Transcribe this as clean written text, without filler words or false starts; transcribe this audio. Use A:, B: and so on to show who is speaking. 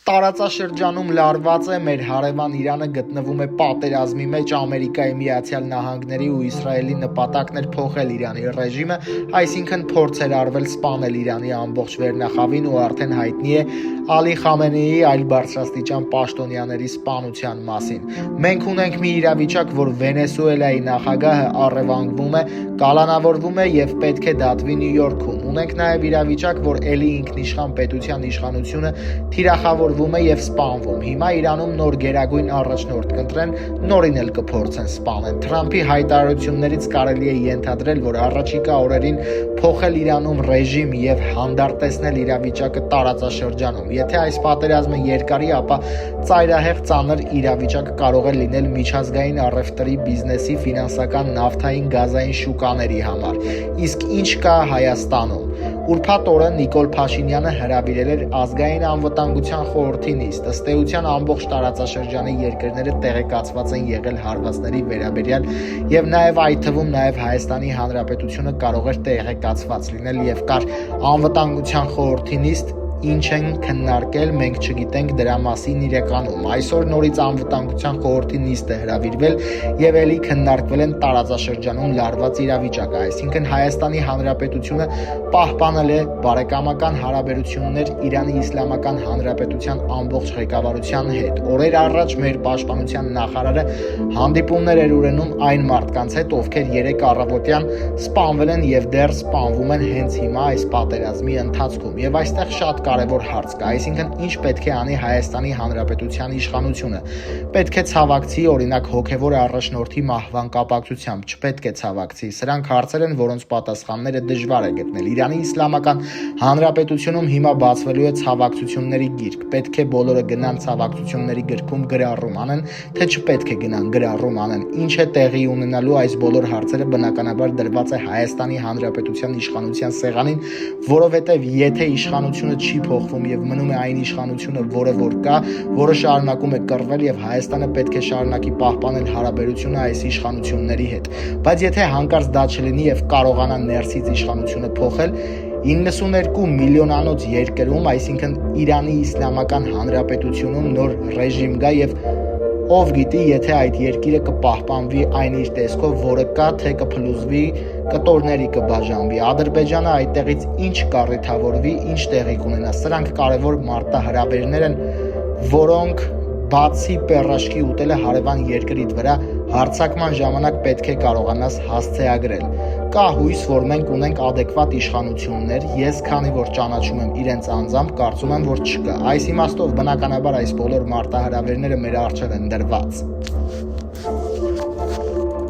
A: Տարածաշրջանում լարված է մեր հարևան Իրանը գտնվում է պատերազմի մեջ Ամերիկայի Միացյալ Նահանգների ու Իսրայելի նպատակն էր փոխել Իրանի ռեժիմը, այսինքն փորձ էր արվել սպանել Իրանի ամբողջ վերնախավին ու արդեն հայտնի է Ալի Խամենեիի այլ բարձրաստիճան պաշտոնյաների սպանության մասին։ Մենք ունենք մի իրավիճակ, որ Վենեսուելայի նախագահը առևանգվում է, կալանավորվում է եւ պետք է դատվի Նյու Յորքում։ Ունենք նաեւ իրավիճակ, որ էլի ինքնիշխան պետության իշխանությունը թիրախավորվում է եւ սպանվում։ Հիմա Իրանում նոր գերագույն առաջնորդ կընտրեն, նորին էլ կփորձեն սպանել։ Թրամփի հայտարարություններից կարելի է ենթադրել, որ առաջիկա օրերին փոխել Իրանում ռեժիմ եւ հանդարտեցնել իրավիճակը տարածաշրջանում։ Եթե այս պատերազմը երկարի, ապա ծայրահեղ ծանր իրավիճակը կարող է լինել միջազգային առևտրի, բիզնեսի, ֆինանսական, նավթային, գազային շուկաների համար։ Իսկ ինչ կա Հայաստանում։ Ուրբաթ օրը Նիկոլ Փաշինյանը հրավիրել էր ազգային անվտանգության խորհրդի նիստ։ Ըստ էության ամբողջ տարածաշրջանի երկրները տեղեկացված են եղել հարվածների վերաբերյալ եւ նաեւ այդ թվում նաեւ Հայաստանի Հանրապետությունը կարող էր տեղեկացված լինել եւ կար անվտանգության խորհրդի նիստ, ինչ են քննարկել, մենք չգիտենք դրա մասին իրականում։ Այսօր նորից անվտանգության խորհրդի նիստ է հրավիրվել եւ ելի քննարկվել են տարածաշրջանում լարված իրավիճակը, այսինքն Հայաստանի Հանրապետությունը պահպանել է բարեկամական հարաբերություններ Իրանի Իսլամական Հանրապետության ամբողջ ղեկավարության հետ։ Օրեր առաջ մեր պաշտպանության նախարարը հանդիպումներ էր ունենում այն մարդկանց հետ, ովքեր երեք առավոտյան սպանվել են եւ դեռ սպանվում են հենց հիմա այս պատերազմի ընթացքում։ Եվ այստեղ շատ կարևոր հարց կա, այսինքն ինչ պետք է անի Հայաստանի Հանրապետության իշխանությունը։ Պետք է ցավակցի, օրինակ հոգևոր առաջնորդի մահվան կապակցությամբ, չպետք է ցավակցի։ Սրանք հարցեր են, որոնց պատասխանները դժվար է գտնել։ Իրանի Իսլամական Հանրապետությունում հիմա բացվելու է ցավակցությունների գիրք։ Պետք է բոլորը գնան ցավակցությունների գրքում գրառում անեն, թե չպետք է գնան գրառում անեն։ Ինչ է տեղի ունենալու, այս բոլոր հարցերը բնականաբար դրված է Հայաստանի Հանրապետության իշխանության սեղանին, որովհետև եթե իշխանությունը չի փոխվում եւ մնում է այն իշխանությունը, որը որ կա, որը շարունակում է կռվել եւ Հայաստանը պետք է շարունակի պահպանել հարաբերությունը այս իշխանությունների հետ։ Բայց եթե հանկարծ դա չլինի եւ կարողանա ներսից իշխանությունը փոխել, 92 միլիոնանոց երկրում, այսինքն Իրանի Իսլամական Հանրապետությունում նոր ռեժիմ գա եւ ով գիտի, եթե այդ երկիրը կպահպանվի այն իր տեսքով, որը կա, թե կփլուզվի, կտորների կբաժանվի, Ադրբեջանը այդտեղից ինչ կառիթավորվի, ինչ տեղի կունենա։ Սրանք կարևոր մարտահրավերներ են, որոնք բացի պերաշկի ուտելը հարևան երկրիդ վրա հարձակման ժամանակ պետք է կարողանաս հասցեագրել։ Կա հույս, որ մենք ունենք adekvat իշխանություններ, ես քանի որ ճանաչում եմ իրենց անձամբ, կարծում եմ, որ չկա։ Այս իմաստով բնականաբար այս բոլոր մարտահրավերները մեր առջև են դրված։